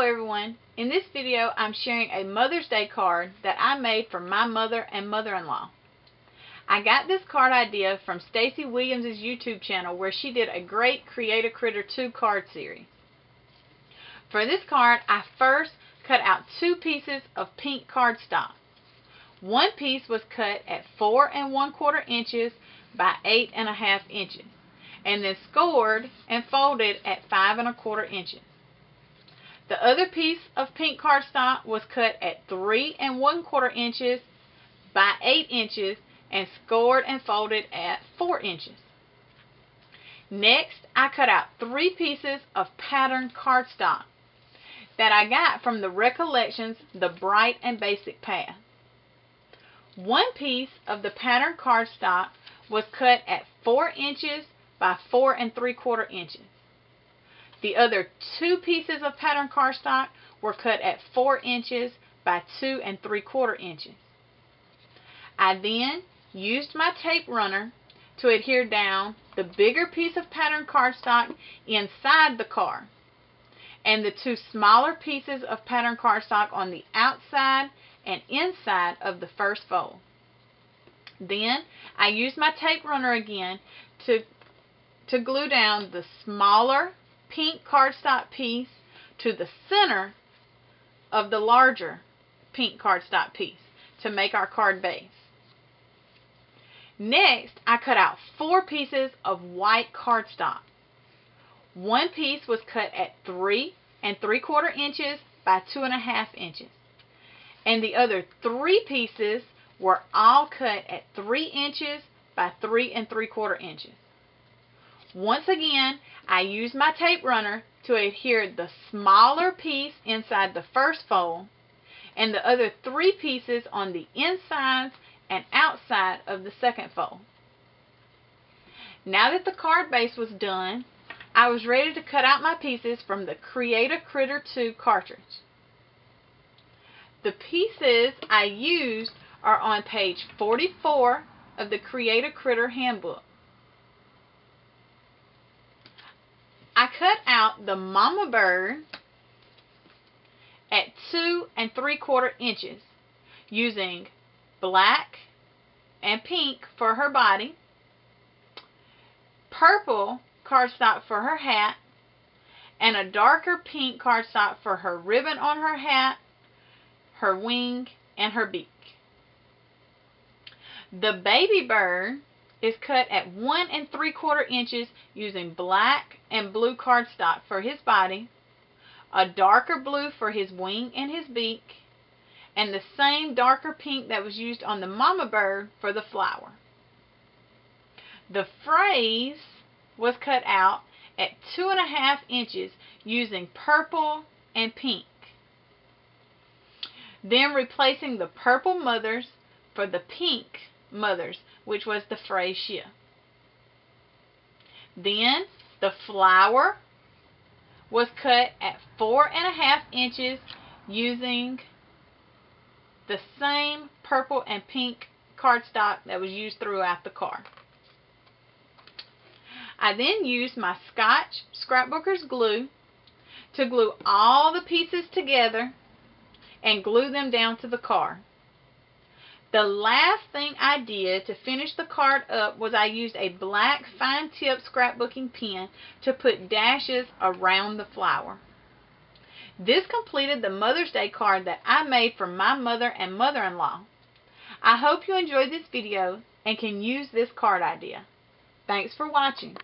everyone. In this video I'm sharing a Mother's Day card that I made for my mother and mother-in-law. I got this card idea from Stacy Williams' YouTube channel where she did a great Create a Critter 2 card series. For this card I first cut out 2 pieces of pink cardstock. One piece was cut at 4 1/4 inches by 8 1/2 inches and then scored and folded at 5 1/4 inches. The other piece of pink cardstock was cut at 3 1/4 inches by 8 inches and scored and folded at 4 inches. Next, I cut out 3 pieces of patterned cardstock that I got from the Recollections The Bright and Basic Path. One piece of the patterned cardstock was cut at 4 inches by 4 3/4 inches. The other 2 pieces of patterned cardstock were cut at 4 inches by 2 3/4 inches. I then used my tape runner to adhere down the bigger piece of patterned cardstock inside the card and the 2 smaller pieces of patterned cardstock on the outside and inside of the first fold. Then I used my tape runner again to glue down the smaller pink cardstock piece to the center of the larger pink cardstock piece to make our card base. Next, I cut out 4 pieces of white cardstock. One piece was cut at 3 3/4 inches by 2 1/2 inches, and the other 3 pieces were all cut at 3 inches by 3 3/4 inches. Once again, I used my tape runner to adhere the smaller piece inside the first fold and the other 3 pieces on the insides and outside of the second fold. Now that the card base was done, I was ready to cut out my pieces from the Create a Critter 2 cartridge. The pieces I used are on page 44 of the Create a Critter handbook. I cut out the mama bird at 2 3/4 inches using black and pink for her body, purple cardstock for her hat, and a darker pink cardstock for her ribbon on her hat, her wing, and her beak. The baby bird is cut at 1 3/4 inches using black and blue cardstock for his body, a darker blue for his wing and his beak, and the same darker pink that was used on the mama bird for the flower. The phrase was cut out at 2 1/2 inches using purple and pink, then replacing the purple mothers for the pink mothers, which was the phrase shift. Then the flower was cut at 4 1/2 inches using the same purple and pink cardstock that was used throughout the card. I then used my Scotch Scrapbooker's glue to glue all the pieces together and glue them down to the card. The last thing I did to finish the card up was I used a black fine tip scrapbooking pen to put dashes around the flower. This completed the Mother's Day card that I made for my mother and mother-in-law. I hope you enjoyed this video and can use this card idea. Thanks for watching.